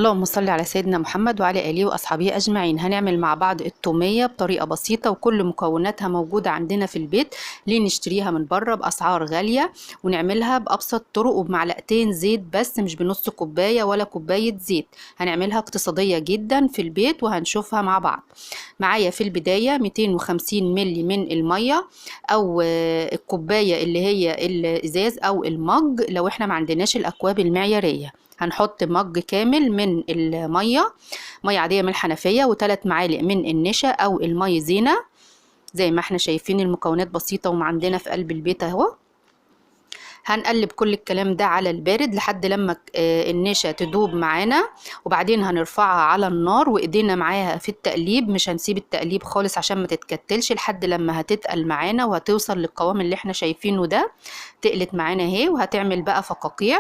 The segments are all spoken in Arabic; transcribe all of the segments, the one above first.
اللهم صل على سيدنا محمد وعلى آله وأصحابه أجمعين. هنعمل مع بعض التومية بطريقة بسيطة وكل مكوناتها موجودة عندنا في البيت. ليه نشتريها من بره بأسعار غالية ونعملها بأبسط طرق وبمعلقتين زيت بس، مش بنص كوباية ولا كوباية زيت. هنعملها اقتصادية جدا في البيت وهنشوفها مع بعض. معايا في البداية 250 ملي من المية أو الكوباية اللي هي الإزاز أو المج لو احنا ما عندناش الأكواب المعيارية. هنحط مج كامل من المية، مية عادية من الحنفية، و3 معالق من النشا أو المي زينة. زي ما احنا شايفين المكونات بسيطة وعندنا في قلب البيت اهو. هنقلب كل الكلام ده على البارد لحد لما النشا تدوب معانا، وبعدين هنرفعها على النار وايدينا معاها في التقليب. مش هنسيب التقليب خالص عشان ما تتكتلش لحد لما هتتقل معانا وهتوصل للقوام اللي احنا شايفينه ده. تقلت معانا اهي وهتعمل بقى فقاقيع.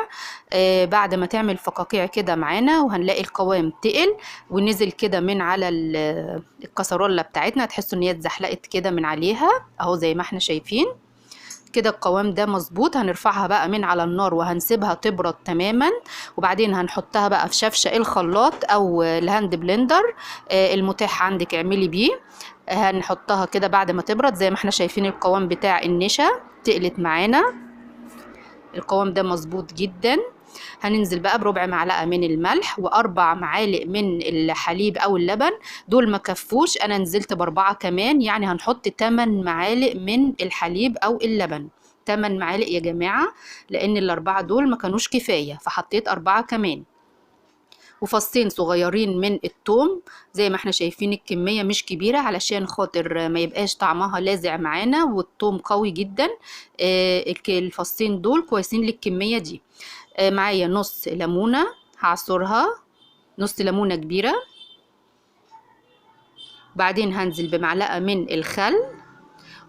بعد ما تعمل فقاقيع كده معانا وهنلاقي القوام تقل ونزل كده من على الكسرولة بتاعتنا، هتحسوا ان هي اتزحلقت كده من عليها اهو زي ما احنا شايفين كده. القوام ده مظبوط. هنرفعها بقى من على النار وهنسيبها تبرد تماما، وبعدين هنحطها بقى في شفشة الخلاط او الهاند بلندر المتاح عندك اعملي بيه. هنحطها كده بعد ما تبرد زي ما احنا شايفين القوام بتاع النشا تقلت معانا. القوام ده مظبوط جدا. هننزل بقى بربع معلقه من الملح و4 معالق من الحليب او اللبن. دول ما كفوش، انا نزلت ب4 كمان، يعني هنحط 8 معالق من الحليب او اللبن. 8 معالق يا جماعه، لان ال4 دول ما كانوش كفايه فحطيت 4 كمان. وفصين صغيرين من الثوم زي ما احنا شايفين. الكمية مش كبيرة علشان خاطر ما يبقاش طعمها لاذع معانا، والثوم قوي جدا. الفصين دول كويسين للكمية دي. معايا نص ليمونة هعصرها، نص ليمونة كبيرة. بعدين هنزل بمعلقة من الخل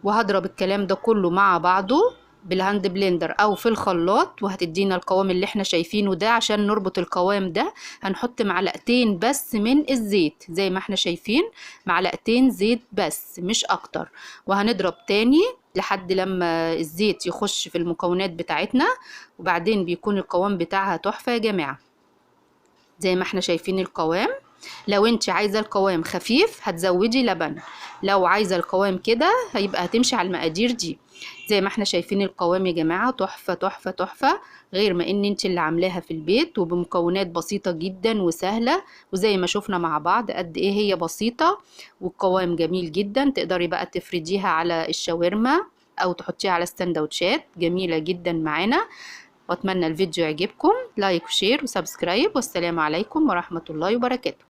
وهضرب الكلام ده كله مع بعضه بالهاند بلندر او في الخلاط وهتدينا القوام اللي احنا شايفينه ده. عشان نربط القوام ده هنحط معلقتين بس من الزيت زي ما احنا شايفين، معلقتين زيت بس مش اكتر. وهنضرب تاني لحد لما الزيت يخش في المكونات بتاعتنا، وبعدين بيكون القوام بتاعها تحفة يا جماعة زي ما احنا شايفين القوام. لو انت عايزة القوام خفيف هتزودي لبن، لو عايزة القوام كده هيبقى هتمشي على المقادير دي. زي ما احنا شايفين القوام يا جماعة تحفة تحفة تحفة، غير ما ان انت اللي عاملاها في البيت وبمكونات بسيطة جدا وسهلة. وزي ما شفنا مع بعض قد ايه هي بسيطة والقوام جميل جدا. تقدري بقى تفرديها على الشاورما او تحطيها على السندوتشات، جميلة جدا معانا. واتمنى الفيديو يعجبكم. لايك وشير وسبسكرايب، والسلام عليكم ورحمة الله وبركاته.